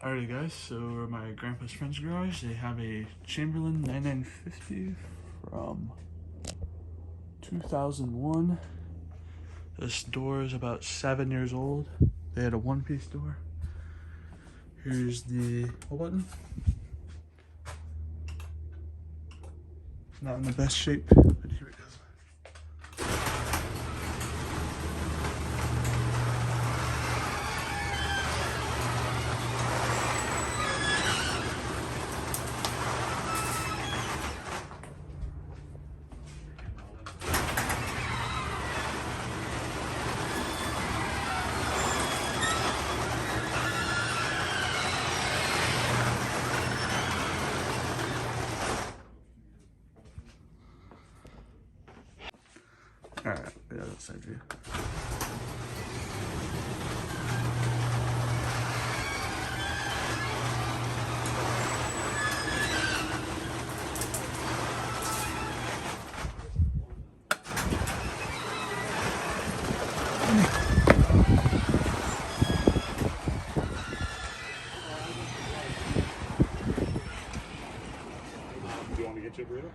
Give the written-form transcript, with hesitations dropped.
Alrighty guys, so we're at my grandpa's friend's garage. They have a Chamberlain 9950 from 2001. This door is about 7 years old. They had a one-piece door. Here's the pull button. Not in the best shape, but here it goes. Alright, yeah, that's that view. Do you want me to get you a burrito?